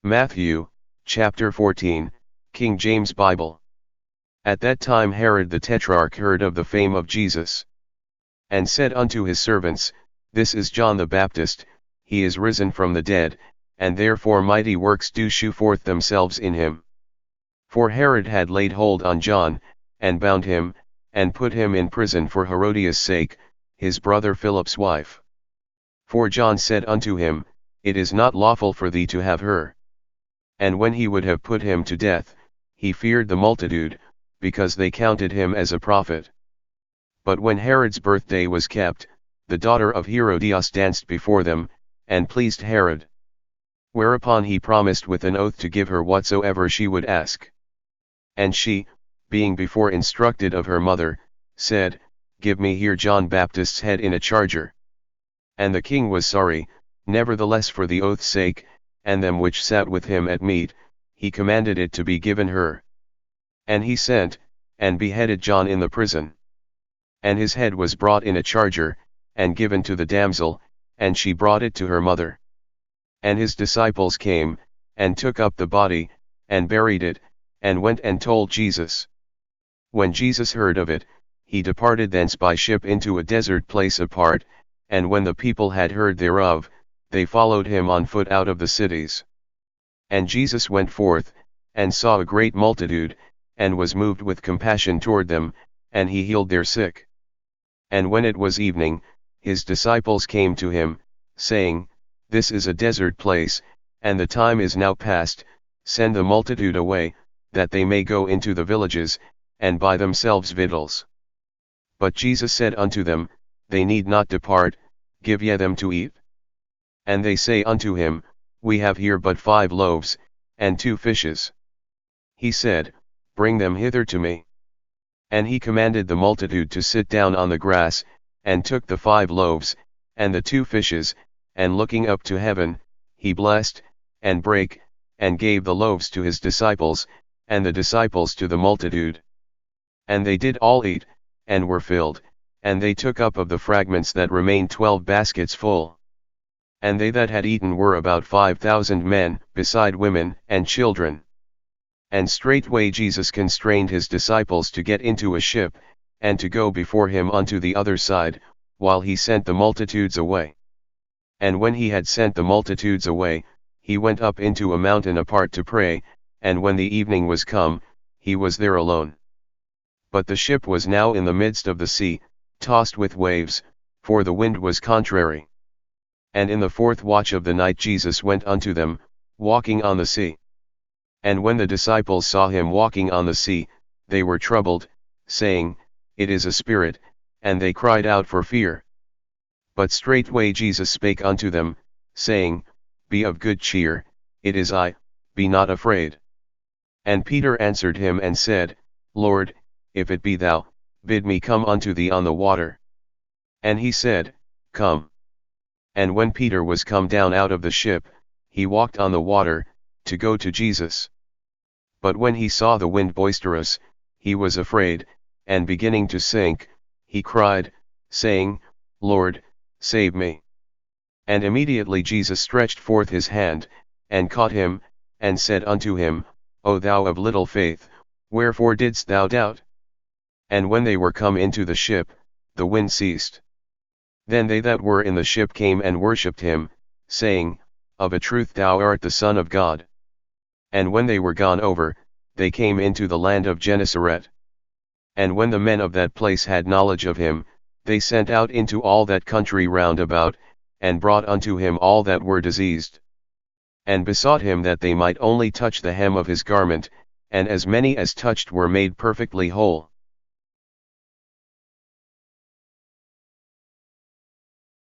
Matthew, chapter 14, King James Bible. At that time Herod the Tetrarch heard of the fame of Jesus, and said unto his servants, This is John the Baptist, he is risen from the dead, and therefore mighty works do shew forth themselves in him. For Herod had laid hold on John, and bound him, and put him in prison for Herodias' sake, his brother Philip's wife. For John said unto him, It is not lawful for thee to have her. And when he would have put him to death, he feared the multitude, because they counted him as a prophet. But when Herod's birthday was kept, the daughter of Herodias danced before them, and pleased Herod. Whereupon he promised with an oath to give her whatsoever she would ask. And she, being before instructed of her mother, said, Give me here John Baptist's head in a charger. And the king was sorry, nevertheless for the oath's sake, and them which sat with him at meat, he commanded it to be given her. And he sent, and beheaded John in the prison. And his head was brought in a charger, and given to the damsel, and she brought it to her mother. And his disciples came, and took up the body, and buried it, and went and told Jesus. When Jesus heard of it, he departed thence by ship into a desert place apart, and when the people had heard thereof, they followed him on foot out of the cities. And Jesus went forth, and saw a great multitude, and was moved with compassion toward them, and he healed their sick. And when it was evening, his disciples came to him, saying, This is a desert place, and the time is now past, send the multitude away, that they may go into the villages, and buy themselves victuals. But Jesus said unto them, They need not depart, give ye them to eat. And they say unto him, We have here but 5 loaves, and 2 fishes. He said, Bring them hither to me. And he commanded the multitude to sit down on the grass, and took the 5 loaves, and the 2 fishes, and looking up to heaven, he blessed, and brake, and gave the loaves to his disciples, and the disciples to the multitude. And they did all eat, and were filled, and they took up of the fragments that remained 12 baskets full. And they that had eaten were about 5,000 men, beside women and children. And straightway Jesus constrained his disciples to get into a ship, and to go before him unto the other side, while he sent the multitudes away. And when he had sent the multitudes away, he went up into a mountain apart to pray, and when the evening was come, he was there alone. But the ship was now in the midst of the sea, tossed with waves, for the wind was contrary. And in the 4th watch of the night Jesus went unto them, walking on the sea. And when the disciples saw him walking on the sea, they were troubled, saying, It is a spirit, and they cried out for fear. But straightway Jesus spake unto them, saying, Be of good cheer, it is I, be not afraid. And Peter answered him and said, Lord, if it be thou, bid me come unto thee on the water. And he said, Come. And when Peter was come down out of the ship, he walked on the water, to go to Jesus. But when he saw the wind boisterous, he was afraid, and beginning to sink, he cried, saying, Lord, save me. And immediately Jesus stretched forth his hand, and caught him, and said unto him, O thou of little faith, wherefore didst thou doubt? And when they were come into the ship, the wind ceased. Then they that were in the ship came and worshipped him, saying, Of a truth thou art the Son of God. And when they were gone over, they came into the land of Gennesaret. And when the men of that place had knowledge of him, they sent out into all that country round about, and brought unto him all that were diseased. And besought him that they might only touch the hem of his garment, and as many as touched were made perfectly whole.